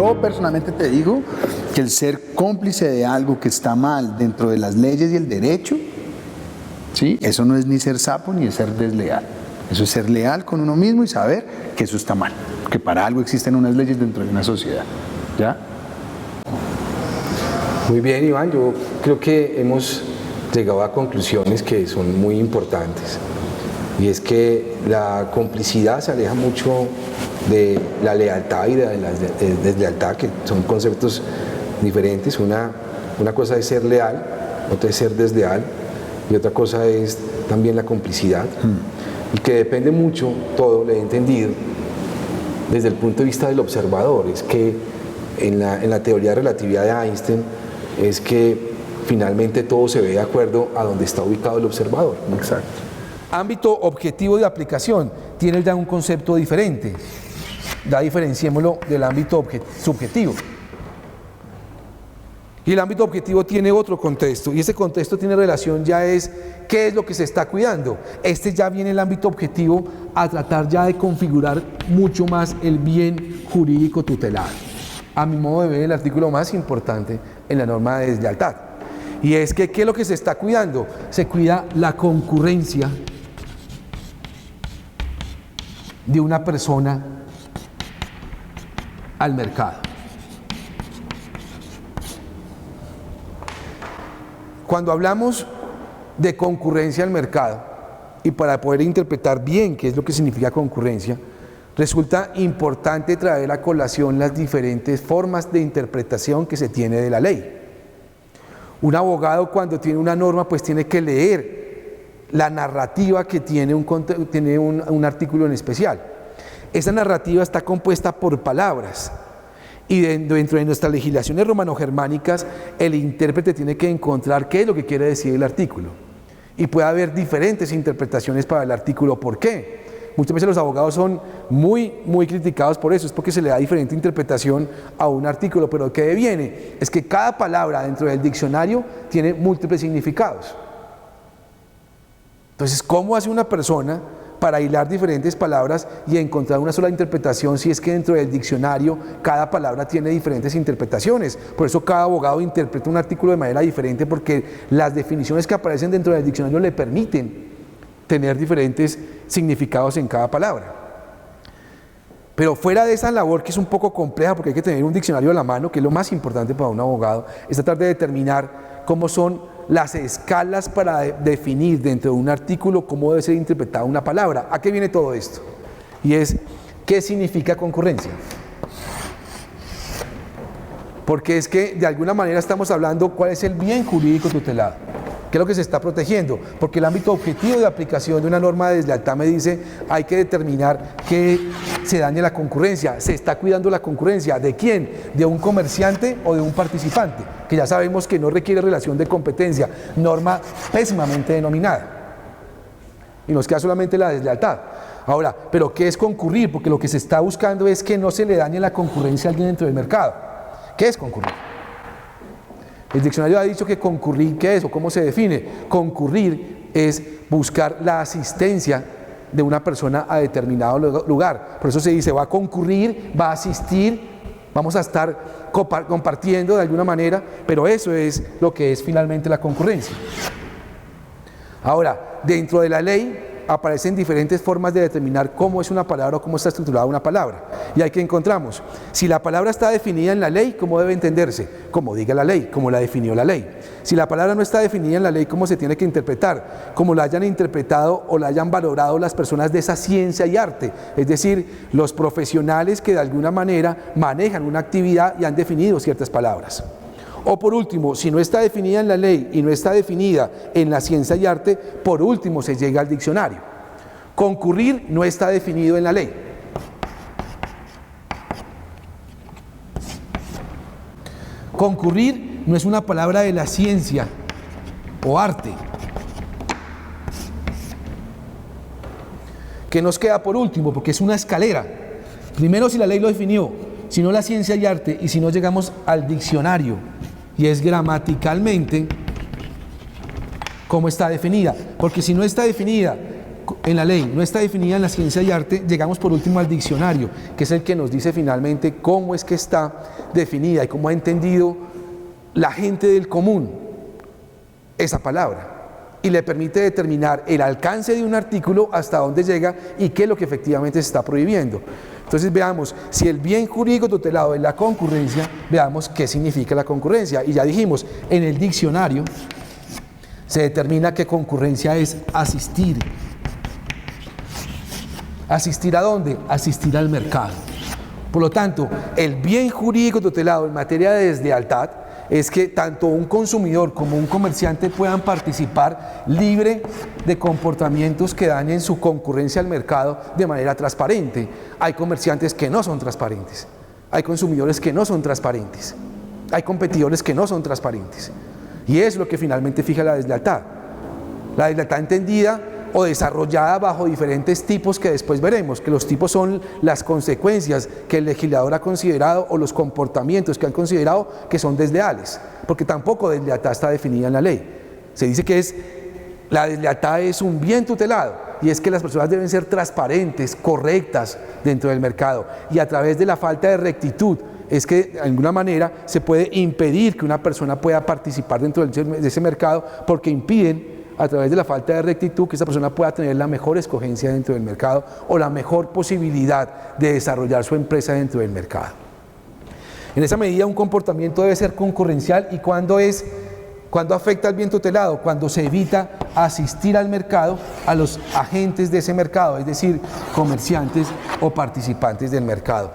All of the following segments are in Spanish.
Yo personalmente te digo que el ser cómplice de algo que está mal dentro de las leyes y el derecho, ¿sí? Eso no es ni ser sapo ni es ser desleal. Eso es ser leal con uno mismo y saber que eso está mal, que para algo existen unas leyes dentro de una sociedad. ¿Ya? Muy bien, Iván, yo creo que hemos llegado a conclusiones que son muy importantes. Y es que la complicidad se aleja mucho de la lealtad y de la deslealtad, que son conceptos diferentes. Una cosa es ser leal, otra es ser desleal, y otra cosa es también la complicidad. Y que depende mucho, todo, le he entendido, desde el punto de vista del observador. Es que en la teoría de relatividad de Einstein, es que finalmente todo se ve de acuerdo a donde está ubicado el observador. Exacto. Ámbito objetivo de aplicación tiene ya un concepto diferente. Ya diferenciémoslo del ámbito subjetivo. Y el ámbito objetivo tiene otro contexto, y ese contexto tiene relación ya es qué es lo que se está cuidando. Este ya viene el ámbito objetivo a tratar ya de configurar mucho más el bien jurídico tutelado. A mi modo de ver, el artículo más importante en la norma de deslealtad. Y es que, ¿qué es lo que se está cuidando? Se cuida la concurrencia de una persona al mercado. Cuando hablamos de concurrencia al mercado, y para poder interpretar bien qué es lo que significa concurrencia, resulta importante traer a colación las diferentes formas de interpretación que se tiene de la ley. Un abogado, cuando tiene una norma, pues tiene que leer la narrativa que tiene un artículo en especial. Esa narrativa está compuesta por palabras. Y dentro de nuestras legislaciones romano-germánicas, el intérprete tiene que encontrar qué es lo que quiere decir el artículo. Y puede haber diferentes interpretaciones para el artículo. ¿Por qué? Muchas veces los abogados son muy criticados por eso, es porque se le da diferente interpretación a un artículo. Pero ¿qué deviene? Es que cada palabra dentro del diccionario tiene múltiples significados. Entonces, ¿cómo hace una persona para hilar diferentes palabras y encontrar una sola interpretación si es que dentro del diccionario cada palabra tiene diferentes interpretaciones? Por eso cada abogado interpreta un artículo de manera diferente, porque las definiciones que aparecen dentro del diccionario le permiten tener diferentes significados en cada palabra. Pero fuera de esa labor, que es un poco compleja porque hay que tener un diccionario a la mano, que es lo más importante para un abogado, es tratar de determinar cómo son las escalas para definir dentro de un artículo cómo debe ser interpretada una palabra. ¿A qué viene todo esto? Y es, ¿qué significa concurrencia? Porque es que de alguna manera estamos hablando cuál es el bien jurídico tutelado, qué es lo que se está protegiendo, porque el ámbito objetivo de aplicación de una norma de deslealtad me dice hay que determinar que se dañe la concurrencia. Se está cuidando la concurrencia. ¿De quién? ¿De un comerciante o de un participante? Que ya sabemos que no requiere relación de competencia, norma pésimamente denominada. Y nos queda solamente la deslealtad. Ahora, ¿pero qué es concurrir? Porque lo que se está buscando es que no se le dañe la concurrencia a alguien dentro del mercado. ¿Qué es concurrir? El diccionario ha dicho que concurrir, ¿qué es o cómo se define? Concurrir es buscar la asistencia de una persona a determinado lugar. Por eso se dice, va a concurrir, va a asistir, vamos a estar compartiendo de alguna manera, pero eso es lo que es finalmente la concurrencia. Ahora, dentro de la ley aparecen diferentes formas de determinar cómo es una palabra o cómo está estructurada una palabra. Y ahí que encontramos, si la palabra está definida en la ley, ¿cómo debe entenderse? Como diga la ley, como la definió la ley. Si la palabra no está definida en la ley, ¿cómo se tiene que interpretar? Como la hayan interpretado o la hayan valorado las personas de esa ciencia y arte, es decir, los profesionales que de alguna manera manejan una actividad y han definido ciertas palabras. O por último, si no está definida en la ley y no está definida en la ciencia y arte, por último se llega al diccionario. Concurrir no está definido en la ley. Concurrir no es una palabra de la ciencia o arte. ¿Qué nos queda por último? Porque es una escalera. Primero, si la ley lo definió, si no la ciencia y arte, y si no llegamos al diccionario, y es gramaticalmente cómo está definida. Porque si no está definida en la ley, no está definida en la ciencia y arte, llegamos por último al diccionario, que es el que nos dice finalmente cómo es que está definida y cómo ha entendido la gente del común esa palabra. Y le permite determinar el alcance de un artículo, hasta dónde llega y qué es lo que efectivamente se está prohibiendo. Entonces veamos, si el bien jurídico tutelado es la concurrencia, veamos qué significa la concurrencia. Y ya dijimos, en el diccionario se determina que concurrencia es asistir. ¿Asistir a dónde? Asistir al mercado. Por lo tanto, el bien jurídico tutelado en materia de deslealtad es que tanto un consumidor como un comerciante puedan participar libre de comportamientos que dañen su concurrencia al mercado de manera transparente. Hay comerciantes que no son transparentes, hay consumidores que no son transparentes, hay competidores que no son transparentes. Y es lo que finalmente fija la deslealtad. La deslealtad entendida o desarrollada bajo diferentes tipos que después veremos, que los tipos son las consecuencias que el legislador ha considerado o los comportamientos que han considerado que son desleales, porque tampoco deslealtad está definida en la ley. Se dice que la deslealtad es un bien tutelado, y es que las personas deben ser transparentes, correctas dentro del mercado, y a través de la falta de rectitud es que de alguna manera se puede impedir que una persona pueda participar dentro de ese mercado, porque impiden a través de la falta de rectitud que esa persona pueda tener la mejor escogencia dentro del mercado o la mejor posibilidad de desarrollar su empresa dentro del mercado. En esa medida un comportamiento debe ser concurrencial. ¿Y cuándo afecta al bien tutelado? Cuando se evita asistir al mercado a los agentes de ese mercado, es decir, comerciantes o participantes del mercado.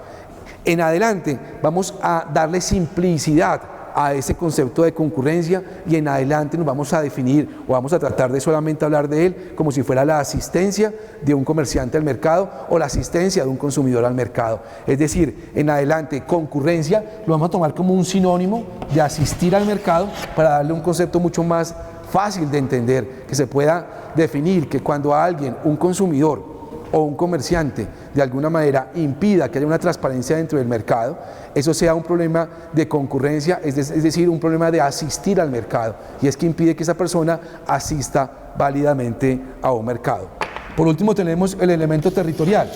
En adelante vamos a darle simplicidad a ese concepto de concurrencia, y en adelante nos vamos a definir o vamos a tratar de solamente hablar de él como si fuera la asistencia de un comerciante al mercado o la asistencia de un consumidor al mercado. Es decir, en adelante concurrencia lo vamos a tomar como un sinónimo de asistir al mercado, para darle un concepto mucho más fácil de entender, que se pueda definir que cuando a alguien, un consumidor o un comerciante, de alguna manera impida que haya una transparencia dentro del mercado, eso sea un problema de concurrencia, es decir, un problema de asistir al mercado, y es que impide que esa persona asista válidamente a un mercado. Por último tenemos el elemento territorial.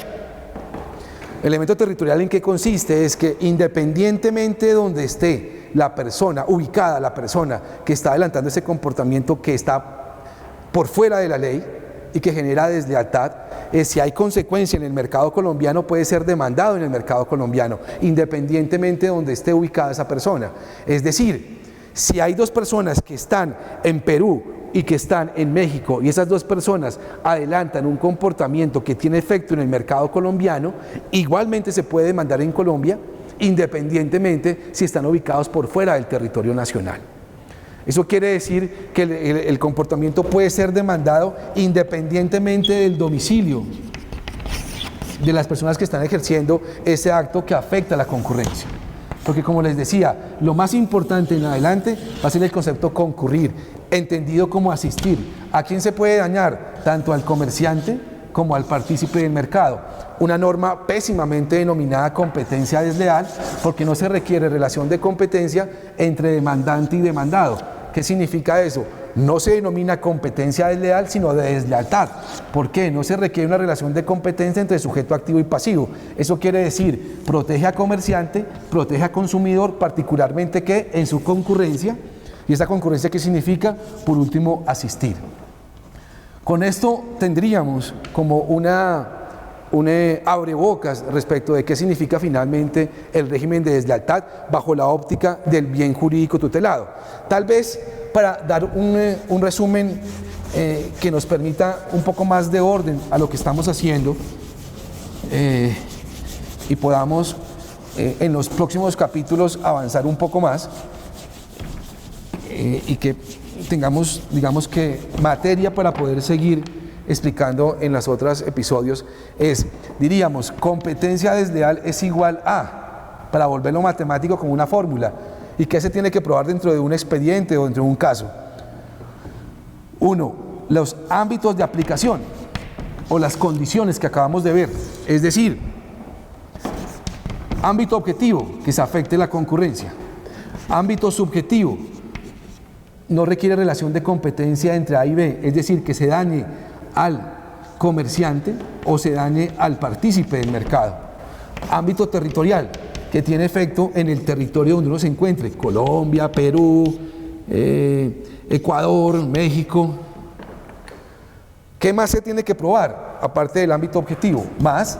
El elemento territorial, ¿en qué consiste? Es que independientemente de donde esté la persona, ubicada la persona que está adelantando ese comportamiento que está por fuera de la ley y que genera deslealtad, si hay consecuencia en el mercado colombiano, puede ser demandado en el mercado colombiano, independientemente de donde esté ubicada esa persona. Es decir, si hay dos personas que están en Perú y que están en México, y esas dos personas adelantan un comportamiento que tiene efecto en el mercado colombiano, igualmente se puede demandar en Colombia, independientemente si están ubicados por fuera del territorio nacional. Eso quiere decir que el comportamiento puede ser demandado independientemente del domicilio de las personas que están ejerciendo ese acto que afecta a la concurrencia. Porque, como les decía, lo más importante en adelante va a ser el concepto concurrir, entendido como asistir. ¿A quién se puede dañar? Tanto al comerciante como al partícipe del mercado. Una norma pésimamente denominada competencia desleal, porque no se requiere relación de competencia entre demandante y demandado. ¿Qué significa eso? No se denomina competencia desleal, sino de deslealtad. ¿Por qué? No se requiere una relación de competencia entre sujeto activo y pasivo. Eso quiere decir, protege a comerciante, protege a consumidor, particularmente que en su concurrencia. ¿Y esa concurrencia qué significa? Por último, asistir. Con esto tendríamos como un abrebocas respecto de qué significa finalmente el régimen de deslealtad bajo la óptica del bien jurídico tutelado. Tal vez para dar un resumen que nos permita un poco más de orden a lo que estamos haciendo, y podamos en los próximos capítulos avanzar un poco más, y que tengamos, digamos que, materia para poder seguir explicando en los otros episodios, diríamos, competencia desleal es igual a, para volverlo matemático como una fórmula, y que se tiene que probar dentro de un expediente o dentro de un caso. 1. Los ámbitos de aplicación o las condiciones que acabamos de ver, es decir, ámbito objetivo, que se afecte la concurrencia. Ámbito subjetivo, no requiere relación de competencia entre A y B, es decir, que se dañe al comerciante o se dañe al partícipe del mercado. Ámbito territorial, que tiene efecto en el territorio donde uno se encuentre, Colombia, Perú, Ecuador, México. ¿Qué más se tiene que probar, aparte del ámbito objetivo? Más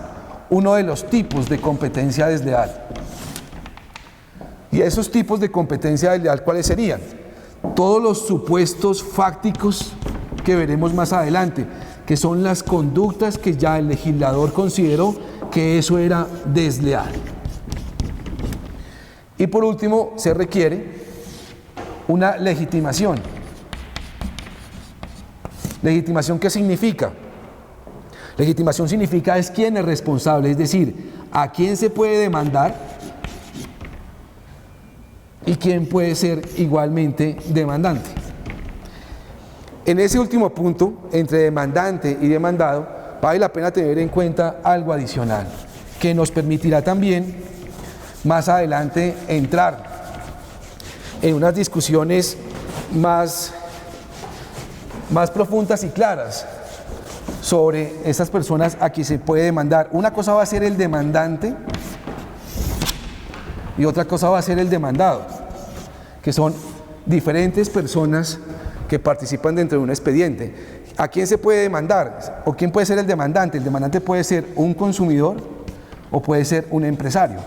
uno de los tipos de competencia desleal. Y esos tipos de competencia desleal, ¿cuáles serían? Todos los supuestos fácticos que veremos más adelante, que son las conductas que ya el legislador consideró que eso era desleal. Y por último, se requiere una legitimación. ¿Legitimación qué significa? Legitimación significa es quién es responsable, es decir, a quién se puede demandar y quién puede ser igualmente demandante. En ese último punto, entre demandante y demandado, vale la pena tener en cuenta algo adicional, que nos permitirá también más adelante entrar en unas discusiones más profundas y claras sobre esas personas a quien se puede demandar. Una cosa va a ser el demandante y otra cosa va a ser el demandado, que son diferentes personas que participan dentro de un expediente. ¿A quién se puede demandar? ¿O quién puede ser el demandante? El demandante puede ser un consumidor o puede ser un empresario,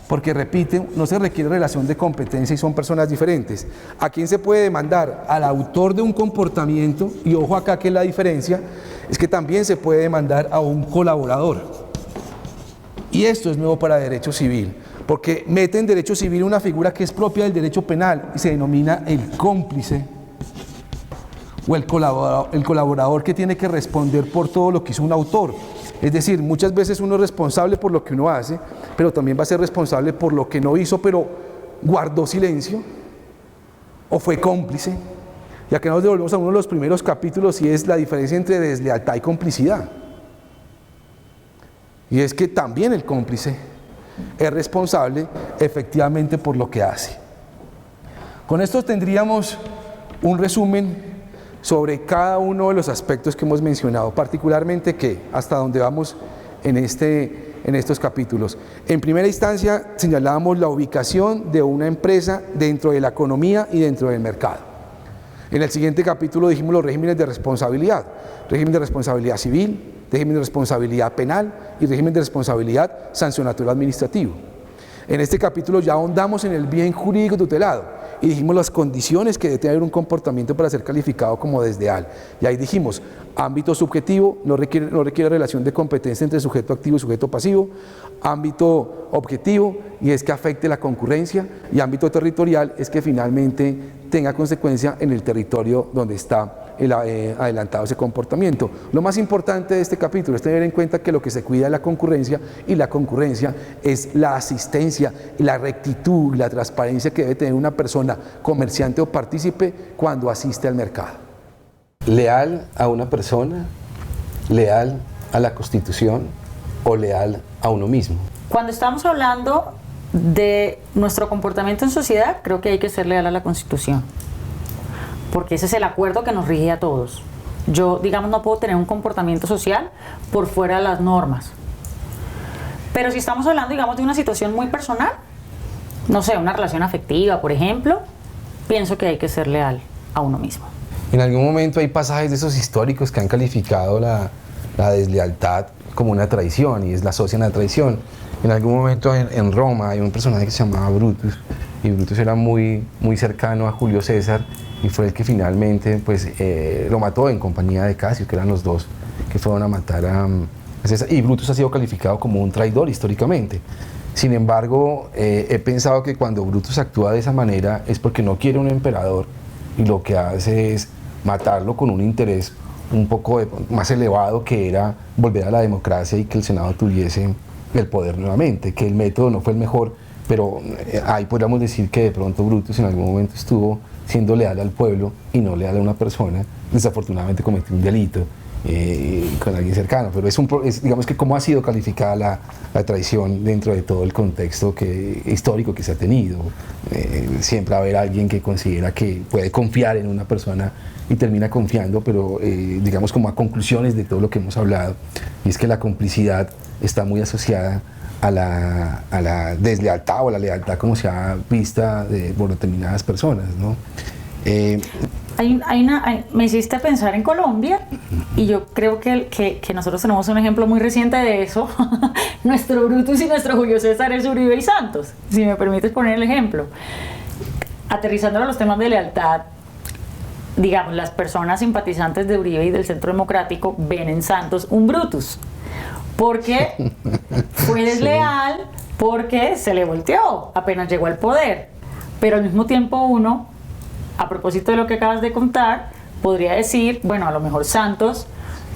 porque repite, no se requiere relación de competencia y son personas diferentes. ¿A quién se puede demandar? Al autor de un comportamiento, y ojo acá que la diferencia es que también se puede demandar a un colaborador. Y esto es nuevo para derecho civil, porque mete en derecho civil una figura que es propia del derecho penal y se denomina el cómplice o el colaborador que tiene que responder por todo lo que hizo un autor. Es decir, muchas veces uno es responsable por lo que uno hace, pero también va a ser responsable por lo que no hizo, pero guardó silencio o fue cómplice. Y acá nos devolvemos a uno de los primeros capítulos y es la diferencia entre deslealtad y complicidad. Y es que también el cómplice es responsable efectivamente por lo que hace. Con esto tendríamos un resumen sobre cada uno de los aspectos que hemos mencionado, particularmente que hasta donde vamos en estos capítulos. En primera instancia señalábamos la ubicación de una empresa dentro de la economía y dentro del mercado. En el siguiente capítulo dijimos los regímenes de responsabilidad civil, régimen de responsabilidad penal y régimen de responsabilidad sancionatorio administrativo. En este capítulo ya ahondamos en el bien jurídico tutelado y dijimos las condiciones que debe tener un comportamiento para ser calificado como desleal. Y ahí dijimos, ámbito subjetivo, no requiere relación de competencia entre sujeto activo y sujeto pasivo, ámbito objetivo, y es que afecte la concurrencia, y ámbito territorial es que finalmente tenga consecuencia en el territorio donde está adelantado ese comportamiento. Lo más importante de este capítulo es tener en cuenta que lo que se cuida es la concurrencia, y la concurrencia es la asistencia, la rectitud y la transparencia que debe tener una persona, comerciante o partícipe, cuando asiste al mercado. ¿Leal a una persona, leal a la Constitución o leal a uno mismo? Cuando estamos hablando de nuestro comportamiento en sociedad, creo que hay que ser leal a la Constitución, porque ese es el acuerdo que nos rige a todos. Yo, digamos, no puedo tener un comportamiento social por fuera de las normas. Pero si estamos hablando, digamos, de una situación muy personal, no sé, una relación afectiva, por ejemplo, pienso que hay que ser leal a uno mismo. En algún momento hay pasajes de esos históricos que han calificado la deslealtad como una traición, y la asocian a traición. En algún momento en Roma hay un personaje que se llamaba Brutus, y Brutus era muy cercano a Julio César, y fue el que finalmente pues, lo mató en compañía de Casio, que eran los dos que fueron a matar a César, y Brutus ha sido calificado como un traidor históricamente. Sin embargo, he pensado que cuando Brutus actúa de esa manera es porque no quiere un emperador, y lo que hace es matarlo con un interés un poco más elevado, que era volver a la democracia y que el Senado tuviese el poder nuevamente, que el método no fue el mejor, pero ahí podríamos decir que de pronto Brutus en algún momento estuvo siendo leal al pueblo y no leal a una persona. Desafortunadamente cometió un delito con alguien cercano, pero digamos que cómo ha sido calificada la traición dentro de todo el contexto histórico que se ha tenido. Siempre va a haber alguien que considera que puede confiar en una persona y termina confiando, pero digamos como a conclusiones de todo lo que hemos hablado, y es que la complicidad está muy asociada a la deslealtad o a la lealtad como se ha vista por determinadas personas, ¿no? Me hiciste pensar en Colombia y yo creo que nosotros tenemos un ejemplo muy reciente de eso. Nuestro Brutus y nuestro Julio César es Uribe y Santos, si me permites poner el ejemplo. Aterrizándolo a los temas de lealtad, digamos, las personas simpatizantes de Uribe y del Centro Democrático ven en Santos un Brutus, porque fue desleal, porque se le volteó apenas llegó al poder, pero al mismo tiempo uno, a propósito de lo que acabas de contar, podría decir, bueno, a lo mejor Santos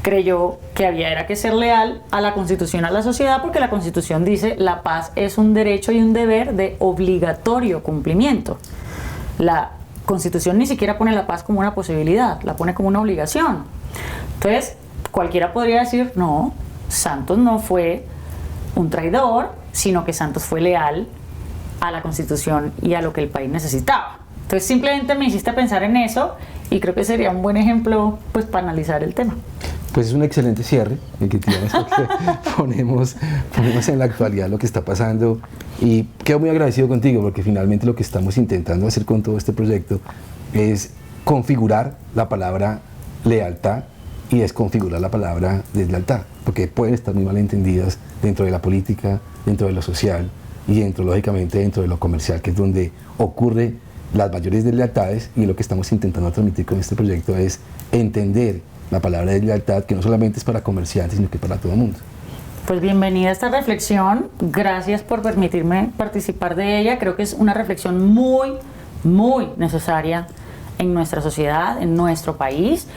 creyó que era que ser leal a la Constitución, a la sociedad, porque la Constitución dice la paz es un derecho y un deber de obligatorio cumplimiento. La Constitución ni siquiera pone la paz como una posibilidad, la pone como una obligación. Entonces, cualquiera podría decir, no, Santos no fue un traidor, sino que Santos fue leal a la Constitución y a lo que el país necesitaba. Entonces simplemente me hiciste pensar en eso y creo que sería un buen ejemplo pues para analizar el tema. Pues es un excelente cierre el que tienes, porque ponemos en la actualidad lo que está pasando, y quedo muy agradecido contigo porque finalmente lo que estamos intentando hacer con todo este proyecto es configurar la palabra lealtad y desconfigurar la palabra deslealtad, porque pueden estar muy mal entendidas dentro de la política, dentro de lo social y lógicamente dentro de lo comercial, que es donde ocurre las mayores deslealtades, y lo que estamos intentando transmitir con este proyecto es entender la palabra deslealtad, que no solamente es para comerciantes, sino que para todo el mundo. Pues bienvenida a esta reflexión, gracias por permitirme participar de ella. Creo que es una reflexión muy, muy necesaria en nuestra sociedad, en nuestro país,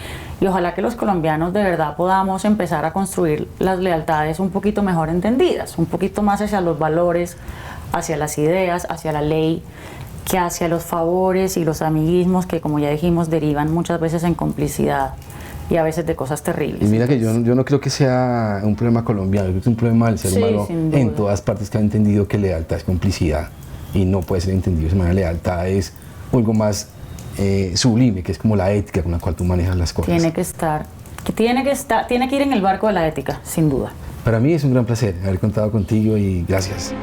y ojalá que los colombianos de verdad podamos empezar a construir las lealtades un poquito mejor entendidas, un poquito más hacia los valores, hacia las ideas, hacia la ley, que hacia los favores y los amiguismos que, como ya dijimos, derivan muchas veces en complicidad y a veces de cosas terribles. Y mira que yo no creo que sea un problema colombiano, creo que es un problema del ser humano en todas partes, que ha entendido que lealtad es complicidad y no puede ser entendido de manera. Lealtad es algo más sublime, que es como la ética con la cual tú manejas las cosas. Tiene que ir en el barco de la ética, sin duda. Para mí es un gran placer haber contado contigo y gracias.